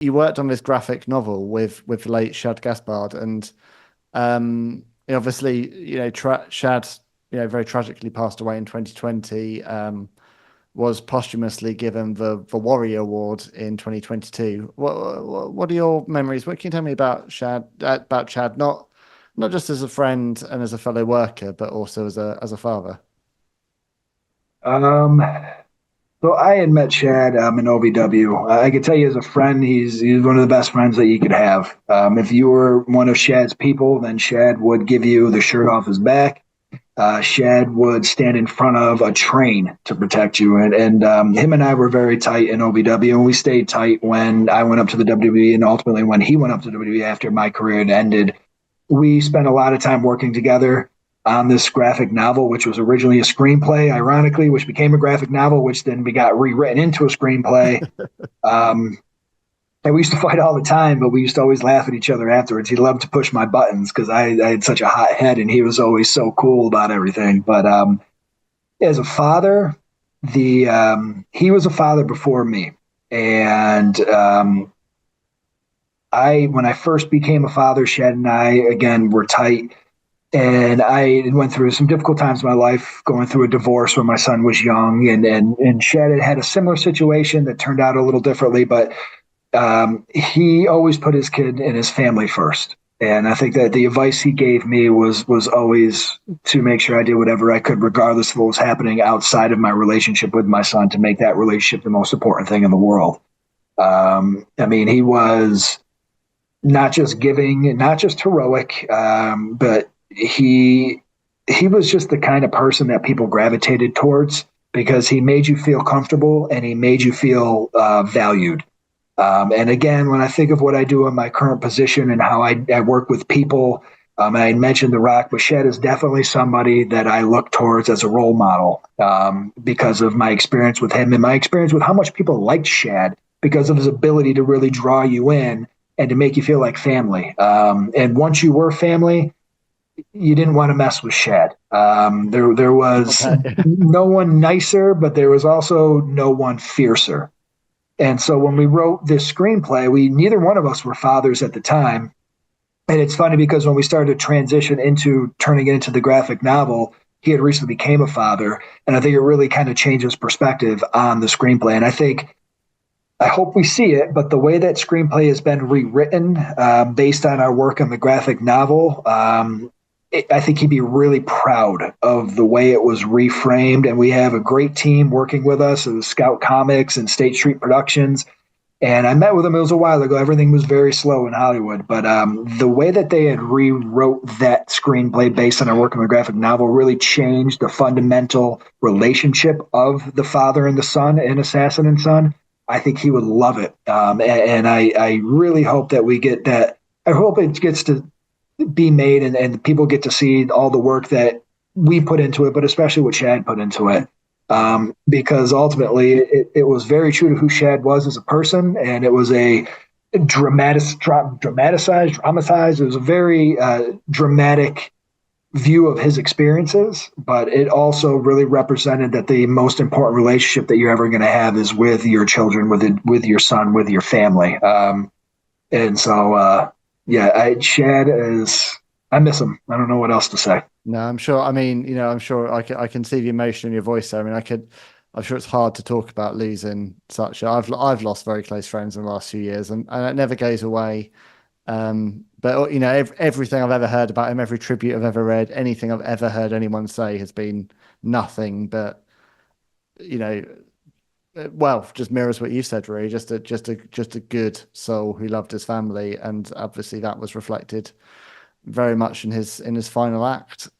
you worked on this graphic novel with the late Shad Gaspard, and obviously, Shad, very tragically passed away in 2020. Was posthumously given the Warrior Award in 2022. What are your memories? What can you tell me about Shad? About Chad, not just as a friend and as a fellow worker, but also as a father. Um, so I had met Shad in OVW. I could tell you as a friend, he's one of the best friends that you could have. If you were one of Shad's people, then Shad would give you the shirt off his back. Shad would stand in front of a train to protect you, and him and I were very tight in OVW, and we stayed tight when I went up to the WWE, and ultimately when he went up to the WWE after my career had ended. We spent a lot of time working together on this graphic novel, which was originally a screenplay, ironically, which became a graphic novel, which then we got rewritten into a screenplay. Um, and we used to fight all the time, but we used to always laugh at each other afterwards. He loved to push my buttons because I had such a hot head, and he was always so cool about everything. But as a father, the he was a father before me, and I when I first became a father, Shad and I again were tight, and I went through some difficult times in my life, going through a divorce when my son was young, and Shad had a similar situation that turned out a little differently, but he always put his kid and his family first. And I think that the advice he gave me was always to make sure I did whatever I could, regardless of what was happening outside of my relationship with my son, to make that relationship the most important thing in the world. I mean, he was not just giving, not just heroic, but he was just the kind of person that people gravitated towards because he made you feel comfortable and he made you feel valued. And again, when I think of what I do in my current position and how I work with people, and I mentioned The Rock, but Shad is definitely somebody that I look towards as a role model because of my experience with him and my experience with how much people liked Shad because of his ability to really draw you in and to make you feel like family. And once you were family, you didn't want to mess with Shad. There was no one nicer, but there was also no one fiercer. And so when we wrote this screenplay, we neither one of us were fathers at the time. And it's funny because when we started to transition into turning it into the graphic novel, he had recently became a father. And I think it really kind of changes perspective on the screenplay. And I hope we see it, but the way that screenplay has been rewritten based on our work on the graphic novel, I think he'd be really proud of the way it was reframed. And we have a great team working with us at Scout Comics and State Street Productions. And I met with him, it was a while ago. Everything was very slow in Hollywood. But the way that they had rewrote that screenplay based on our work on the graphic novel really changed the fundamental relationship of the father and the son in Assassin and Son. I think he would love it. And I really hope that we get that. I hope it gets to be made and people get to see all the work that we put into it, but especially what Shad put into it. Because ultimately it was very true to who Shad was as a person, and it was a dramatized. It was a very dramatic view of his experiences, but it also really represented that the most important relationship that you're ever going to have is with your children, with your son, with your family. And so, yeah, Shad is. I miss him. I don't know what else to say. No, I'm sure. I mean, I'm sure I can see the emotion in your voice there. I mean, I'm sure it's hard to talk about losing such. I've lost very close friends in the last few years, and it never goes away. But everything I've ever heard about him, every tribute I've ever read, anything I've ever heard anyone say has been nothing but, you know, well, just mirrors what you said, really. Just a good soul who loved his family, and obviously that was reflected very much in his final act.